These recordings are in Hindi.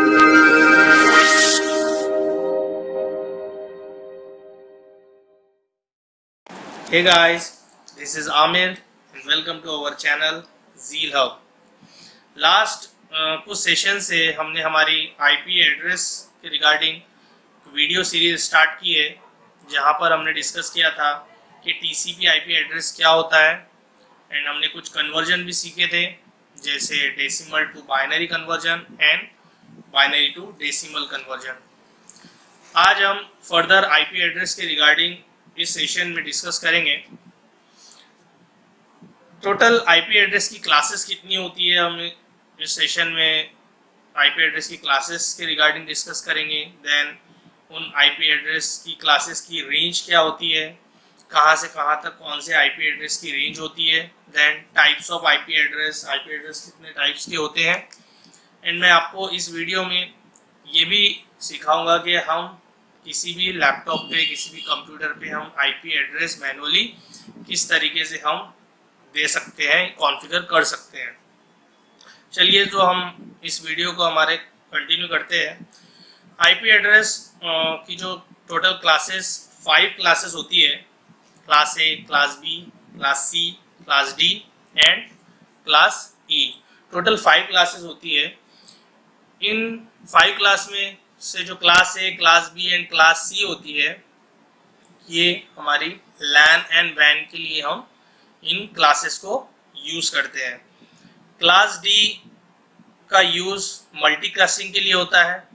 Hey guys, this is Amir and welcome to our channel Zeal Hub. Last कुछ सेशन से हमने हमारी आईपी एड्रेस के रिगार्डिंग वीडियो सीरीज स्टार्ट की है, जहां पर हमने डिस्कस किया था कि टीसीपी आईपी एड्रेस क्या होता है एंड हमने कुछ कन्वर्जन भी सीखे थे, जैसे decimal to binary conversion and binary to decimal conversion. आज हम फर्दर आईपी एड्रेस के रिगार्डिंग इस सेशन में डिस्कस करेंगे। टोटल आईपी एड्रेस की क्लासेस कितनी होती है, हम इस सेशन में आईपी एड्रेस की क्लासेस के रिगार्डिंग डिस्कस करेंगे। देन उन आईपी एड्रेस की क्लासेस की रेंज क्या होती है, कहाँ से कहाँ तक कौन से आईपी एड्रेस की रेंज होती है। Then types of IP address कितने टाइप्स के होते हैं। एंड मैं आपको इस वीडियो में ये भी सिखाऊंगा कि हम किसी भी लैपटॉप पे, किसी भी कंप्यूटर पे हम आईपी एड्रेस मैनुअली किस तरीके से हम दे सकते हैं, कॉन्फ़िगर कर सकते हैं। चलिए, तो हम इस वीडियो को हमारे कंटिन्यू करते हैं। आईपी एड्रेस की जो टोटल क्लासेस 5 क्लासेस होती है, class A, class B, class C, class D and class E. Total 5 classes होती है। इन 5 क्लास में से जो class A, class B and class C होती है, ये हमारी लैन एंड वैन के लिए हम इन क्लासेस को यूज़ करते हैं। क्लास डी का यूज़ मल्टीकास्टिंग के लिए होता है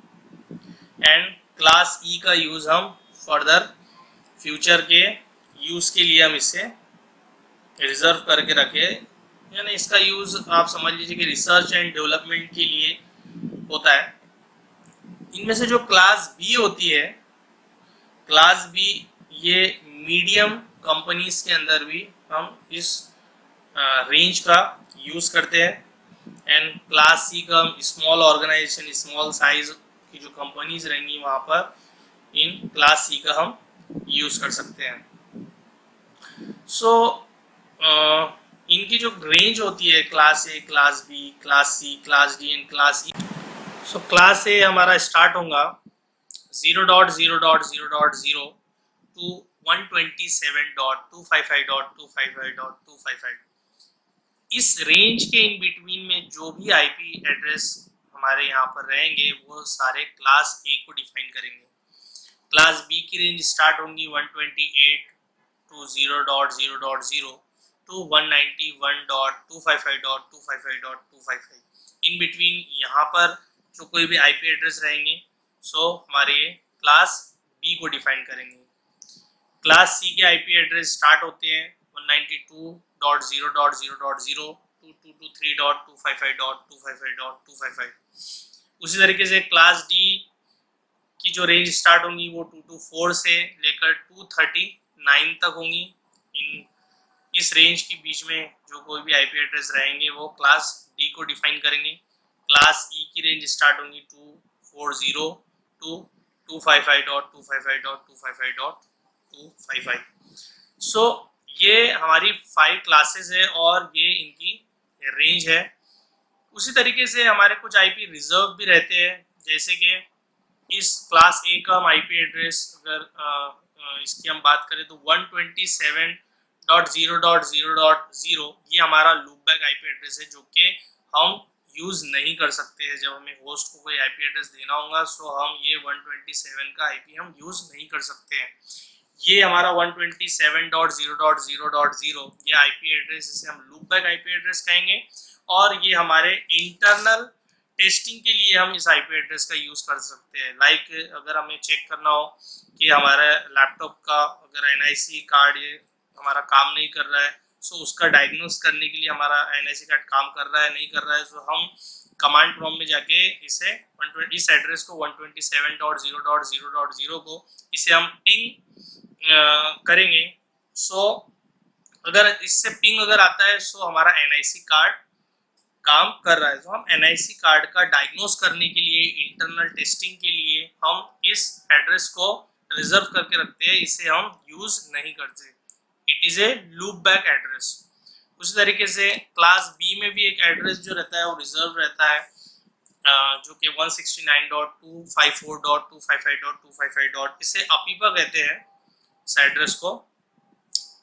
एंड क्लास ई का यूज़ हम फर्दर फ्यूचर के यूज़ के लिए हम इसे रिजर्व करके रखे, यानी इसका यूज़ आप समझ लीजिए कि रिसर्च एंड डेवलपमेंट के लिए होता है। इनमें से जो क्लास बी होती है, क्लास बी ये मीडियम कंपनीज के अंदर भी हम इस रेंज का यूज़ करते हैं। एंड क्लास सी का हम स्मॉल ऑर्गेनाइजेशन, स्मॉल साइज की जो कंपनीज रहेंगी वहाँ पर इन क्लास सी का हम यूज़ कर सकते हैं। सो इनकी जो रेंज होती है, class A, class B, class C, class D and class E. So class A हमारा स्टार्ट होगा 0.0.0.0 टू 127.255.255.255। इस रेंज के इन बिटवीन में जो भी आईपी एड्रेस हमारे यहाँ पर रहेंगे वो सारे क्लास ए को डिफाइन करेंगे। क्लास बी की रेंज स्टार्ट होंगी 128 टू 0.0.0 टू 191.255.255.255। इन बिटवीन यहाँ पर जो कोई भी आईपी एड्रेस रहेंगे सो हमारे क्लास बी को डिफाइन करेंगे। क्लास सी के आईपी एड्रेस स्टार्ट होते हैं 192.0.0.0 टू 223.255.255.255। उसी तरीके से क्लास डी की जो रेंज स्टार्ट होंगी वो 224 से लेकर 239 तक होंगी। इस रेंज के बीच में जो कोई भी आईपी एड्रेस रहेंगे वो क्लास डी को डिफाइन करेंगे। क्लास ई की रेंज स्टार्ट होंगी 240 टू 255.255.255.255। सो ये हमारी 5 क्लासेस है और ये इनकी रेंज है। उसी तरीके से हमारे कुछ आईपी रिजर्व भी रहते हैं, जैसे कि इस क्लास ए का हम आईपी एड्रेस अगर इसकी हम बात करें तो 127.0.0.0 ये हमारा लूपबैक आईपी एड्रेस है, जो कि हम यूज़ नहीं कर सकते हैं। जब हमें होस्ट को कोई आईपी एड्रेस देना होगा सो हम ये 127 का आईपी हम यूज़ नहीं कर सकते हैं। ये हमारा 127.0.0.0 ये आईपी एड्रेस, इसे हम लूपबैक आईपी एड्रेस कहेंगे। और ये हमारे इंटरनल टेस्टिंग के लिए हम इस आईपी एड्रेस का यूज़ कर सकते हैं। लाइक अगर हमें चेक करना हो कि हमारा लैपटॉप का अगर एनआईसी कार्ड ये हमारा काम नहीं कर रहा है, सो उसका डायग्नोस करने के लिए हमारा एनआईसी कार्ड काम कर रहा है नहीं कर रहा है, सो हम कमांड प्रॉम्प्ट में जाके इसे इस एड्रेस को 127.0.0.0 को इसे हम पिंग करेंगे। सो अगर इससे पिंग अगर आता है सो हमारा एनआईसी कार्ड काम कर रहा है। तो हम एनआईसी कार्ड का डायग्नोस करने के लिए, इंटरनल टेस्टिंग के लिए हम इस एड्रेस को रिजर्व करके रखते हैं, इसे हम यूज नहीं करते। It is a loop back address. उसी तरीके से क्लास बी में भी एक एड्रेस जो रहता है वो रिजर्व रहता है। जो कि 169.254.255.255. इसे अपीपा कहते हैं इस एड्रेस को,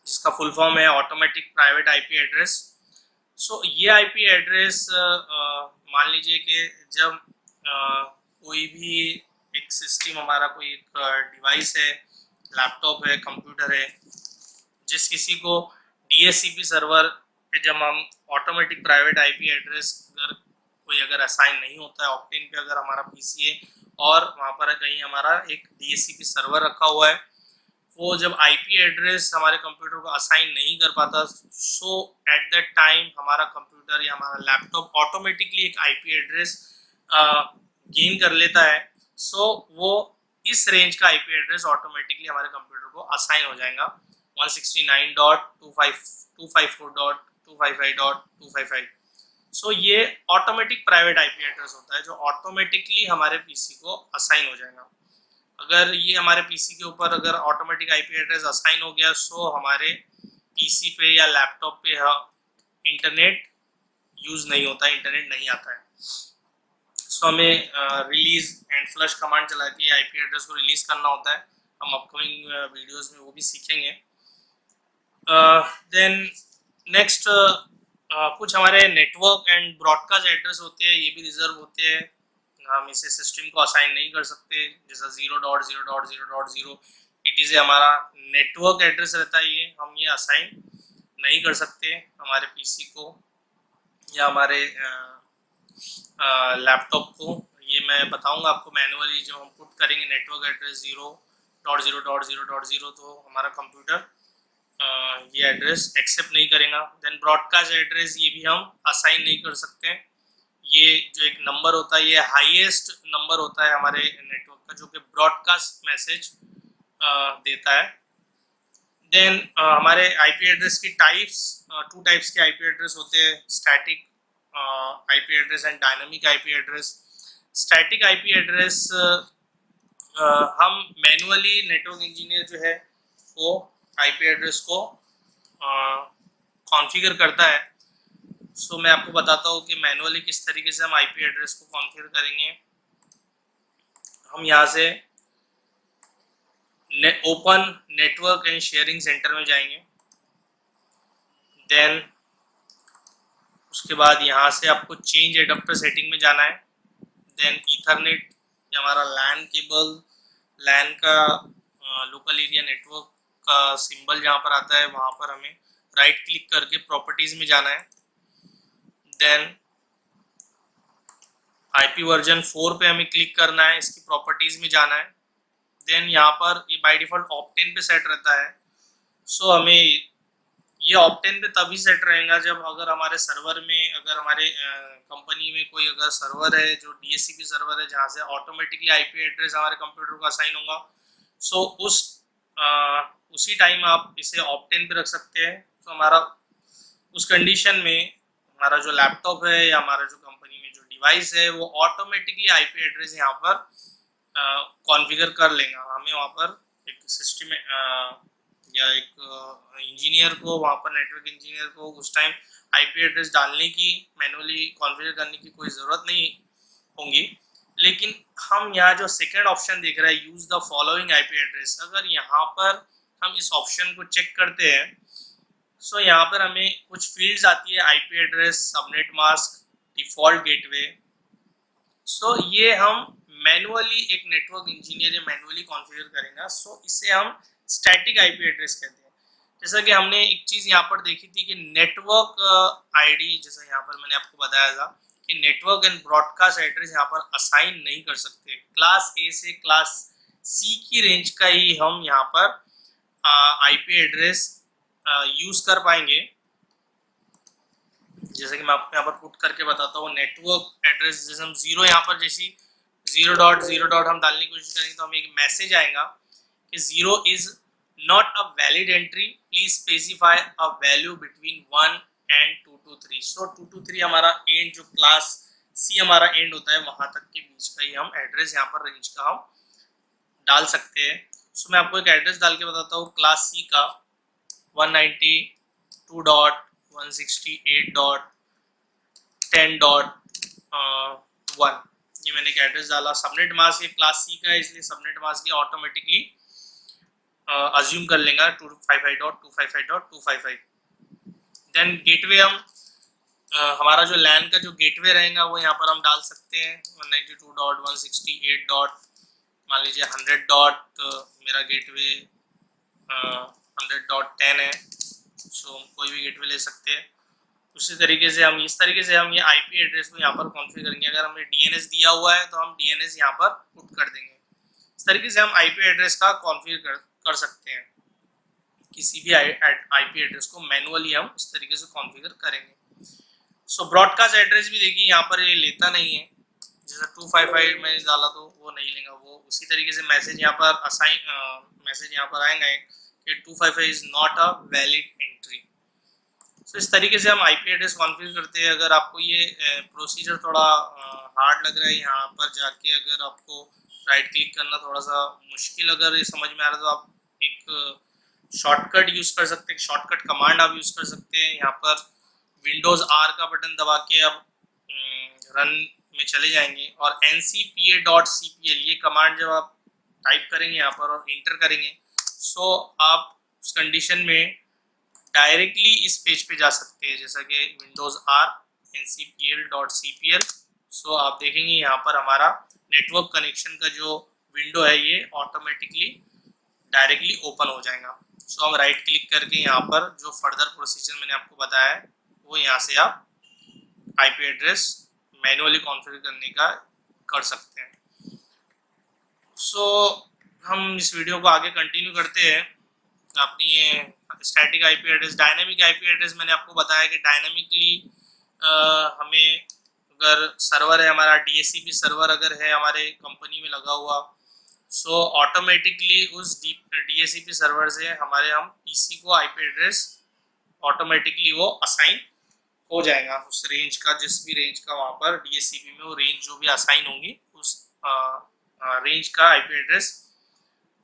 जिसका फुल फॉर्म है ऑटोमेटिक प्राइवेट आईपी एड्रेस. सो ये आईपी एड्रेस मान लीजिए कि जब कोई भी एक सिस्टम हमारा, कोई एक डिवाइस है, लैपटॉप है, कंप्यूटर है, जिस किसी को DHCP सर्वर पे जब हम ऑटोमेटिक प्राइवेट आईपी एड्रेस अगर असाइन नहीं होता है, ऑप्टेन पे अगर हमारा पीसी है और वहाँ पर कहीं हमारा एक DHCP सर्वर रखा हुआ है, वो जब आईपी एड्रेस हमारे कंप्यूटर को असाइन नहीं कर पाता, सो एट दैट टाइम हमारा कंप्यूटर या हमारा लैपटॉप ऑटोमेटिकली एक आईपी एड्रेस गेन कर लेता है. सो वो इस रेंज का आईपी एड्रेस ऑटोमेटिकली हमारे कंप्यूटर को असाइन हो जाएगा 169.254.255.255. सो ये ऑटोमेटिक प्राइवेट आईपी एड्रेस होता है जो ऑटोमेटिकली हमारे पीसी को असाइन हो जाएगा. अगर ये हमारे पीसी के ऊपर अगर ऑटोमेटिक आईपी एड्रेस असाइन हो गया, सो हमारे पीसी पे या लैपटॉप पे इंटरनेट यूज नहीं होता, इंटरनेट नहीं आता है. सो हमें रिलीज एंड फ्लश कमांड चला के आईपी एड्रेस को रिलीज करना होता है. हम अपकमिंग वीडियोस में वो भी सीखेंगे. देन नेक्स्ट कुछ हमारे नेटवर्क एंड ब्रॉडकास्ट एड्रेस होते हैं, ये भी रिजर्व होते हैं. हम इसे सिस्टम को असाइन नहीं कर सकते. जैसा 0.0.0.0 इट हमारा नेटवर्क एड्रेस रहता है, ये हम ये असाइन नहीं कर सकते हमारे पीसी को या हमारे लैपटॉप को. ये मैं बताऊंगा आपको मैनुअली. जो हम पुट करेंगे नेटवर्क एड्रेस 0.0.0.0 तो हमारा कंप्यूटर ये एड्रेस एक्सेप्ट नहीं करेगा. देन ब्रॉडकास्ट एड्रेस, ये भी हम असाइन नहीं कर सकते. ये जो एक नंबर होता है, ये हाईएस्ट नंबर होता है हमारे नेटवर्क का, जो कि ब्रॉडकास्ट मैसेज देता है. देन हमारे आईपी एड्रेस की टाइप्स, 2 टाइप्स के आईपी एड्रेस होते हैं, static IP address and dynamic IP address. Static IP address हम मैनुअली नेटवर्क इंजीनियर जो है वो आईपी एड्रेस को कॉन्फ़िगर करता है. सो मैं आपको बताता हूँ कि मैनुअली किस तरीके से हम आईपी एड्रेस को कॉन्फ़िगर करेंगे. हम यहाँ से open network and sharing centre में जाएंगे. देन उसके बाद यहाँ से आपको चेंज एडाप्टर सेटिंग में जाना है. देन ईथरनेट, हमारा लैन केबल, लैन का लोकल एरिया नेटवर्क का सिंबल जहाँ पर आता है वहाँ पर हमें राइट क्लिक करके प्रॉपर्टीज में जाना है. देन आईपी वर्जन 4 पे हमें क्लिक करना है, इसकी प्रॉपर्टीज में जाना है. देन यहाँ पर ये बाय डिफॉल्ट ऑप्टेन पे सेट रहता है. सो हमें ये ऑप्टेन पे तभी सेट रहेगा जब अगर हमारे सर्वर में, अगर हमारे कंपनी में कोई अगर सर्वर है जो DHCP सर्वर है जहाँ से ऑटोमेटिकली आईपी एड्रेस हमारे कंप्यूटर को असाइन होगा, सो उसी टाइम आप इसे ऑप्टेन पे रख सकते हैं. तो हमारा उस कंडीशन में हमारा जो लैपटॉप है या हमारा जो कंपनी में जो डिवाइस है वो ऑटोमेटिकली आईपी एड्रेस यहाँ पर कॉन्फ़िगर कर लेगा. हमें वहाँ पर एक सिस्टम या एक इंजीनियर को, वहाँ पर नेटवर्क इंजीनियर को उस टाइम आईपी एड्रेस डालने की, मैनुअली कॉन्फ़िगर करने की कोई ज़रूरत नहीं होगी. लेकिन हम यहाँ जो सेकंड ऑप्शन देख रहे हैं, use the following IP address, अगर यहाँ पर हम इस ऑप्शन को चेक करते हैं, सो यहाँ पर हमें कुछ फील्ड्स आती है, IP address, subnet mask, default gateway. So ये हम मैनुअली एक नेटवर्क इंजीनियर या मैनुअली कॉन्फ़िगर करेंगे. सो इसे हम स्टैटिक आईपी एड्रेस कहते हैं. जैसा कि हमने एक चीज़ यहाँ पर देखी थी कि नेटवर्क आईडी, जैसा यहाँ पर मैंने आपको बताया था कि नेटवर्क एंड ब्रॉडकास्ट एड्रेस यहाँ पर असाइन नहीं कर सकते. क्लास ए से क्लास सी की रेंज का ही हम यहाँ पर आईपी एड्रेस यूज कर पाएंगे. जैसे कि मैं आपको यहाँ पर पुट करके बताता हूँ नेटवर्क एड्रेस. जैसे हम 0 यहाँ पर जैसी 0.0. हम डालने की कोशिश करेंगे तो हमें एक मैसेज आएगा कि 0 is not a valid entry, please specify a value between 1 and 223. सो 223 हमारा एंड, जो क्लास सी हमारा एंड होता है वहां तक के बीच का ही हम एड्रेस यहाँ पर रेंज का हम डाल सकते हैं. सो मैं आपको एक एड्रेस डाल के बताता हूँ. क्लास सी का 192.168.10.1 ये मैंने एक एड्रेस डाला, सबनेट मास्क ये क्लास सी का है इसलिए सबनेट मास्क ये ऑटोमेटिकली अज्यूम कर लेगा 255.255.255। देन गेटवे हम हमारा जो लैन का जो गेटवे रहेगा वो यहाँ पर हम डाल सकते हैं 192.168. मान लीजिए 100 डॉट मेरा गेटवे 100.10 है, सो हम कोई भी गेटवे ले सकते हैं। उसी तरीके से हम इस तरीके से हम ये आईपी एड्रेस को यहाँ पर कॉन्फ़िगर करेंगे। अगर हमें डीएनएस दिया हुआ है तो हम डीएनएस यहाँ पर पुट कर देंगे। इस तरीके से हम आईपी एड्रेस का कॉन्फ़िगर कर सकते हैं। किसी भी आईपी एड्रेस को मैनुअली हम इस तरीके से कॉन्फ़िगर करेंगे। सो ब्रॉडकास्ट एड्रेस भी देखिए यहाँ पर ये लेता नहीं है, जैसा 255 मैंने डाला तो वो नहीं लेगा। वो उसी तरीके से मैसेज यहाँ पर मैसेज यहाँ पर आएगा कि 255 is not a valid entry. So इस तरीके से हम आईपी एड्रेस कॉन्फ़िगर करते हैं। अगर आपको ये प्रोसीजर थोड़ा हार्ड लग रहा है, यहाँ पर जाके अगर आपको राइट क्लिक करना थोड़ा सा मुश्किल अगर ये समझ में आ रहा है तो आप एक शॉर्टकट यूज़ कर सकते हैं, शॉर्टकट कमांड आप यूज़ कर सकते हैं। यहाँ पर विंडोज़ आर का बटन दबा के आप रन में चले जाएंगे और ncpa.cpl ये कमांड जब आप टाइप करेंगे यहाँ पर और इंटर करेंगे, सो आप उस कंडीशन में डायरेक्टली इस पेज पे जा सकते हैं, जैसा कि विंडोज़ आर ncpl.cpl। सो आप देखेंगे यहाँ पर हमारा नेटवर्क कनेक्शन का जो विंडो है ये ऑटोमेटिकली डायरेक्टली ओपन हो जाएगा। सो हम राइट क्लिक करके यहाँ पर जो फर्दर प्रोसीजर मैंने आपको बताया है वो यहाँ से आप आईपी एड्रेस मैनुअली कॉन्फ़िगर करने का कर सकते हैं। सो हम इस वीडियो को आगे कंटिन्यू करते हैं। अपनी ये static IP address, dynamic IP address मैंने आपको बताया कि डायनेमिकली हमें अगर सर्वर है हमारा डीएचसीपी सर्वर अगर है हमारे कंपनी में लगा हुआ, सो ऑटोमेटिकली उस डीएचसीपी सर्वर से हमारे हम पीसी को आईपी एड्रेस ऑटोमेटिकली वो असाइन हो जाएगा उस रेंज का, जिस भी रेंज का वहाँ पर डीएचसीपी में वो रेंज जो भी असाइन होंगी उस रेंज का आईपी एड्रेस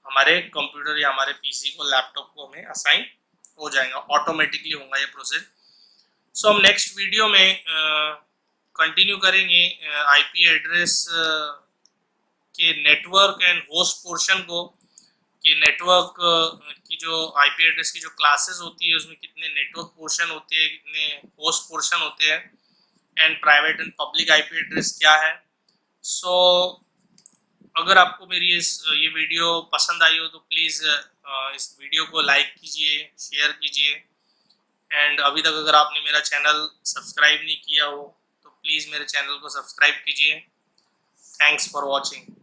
हमारे कंप्यूटर या हमारे पीसी को, लैपटॉप को हमें असाइन हो जाएगा, ऑटोमेटिकली होगा ये प्रोसेस। सो हम नेक्स्ट वीडियो में कंटिन्यू करेंगे आईपी एड्रेस के नेटवर्क एंड होस्ट पोर्शन को, कि नेटवर्क की जो आईपी एड्रेस की जो क्लासेस होती है उसमें कितने नेटवर्क पोर्शन होते हैं, कितने होस्ट पोर्शन होते हैं, and private and public IP address क्या है। सो अगर आपको मेरी ये वीडियो पसंद आई हो तो प्लीज़ इस वीडियो को लाइक कीजिए, शेयर कीजिए, एंड अभी तक अगर आपने मेरा चैनल सब्सक्राइब नहीं किया हो तो प्लीज़ मेरे चैनल को सब्सक्राइब कीजिए। Thanks for watching.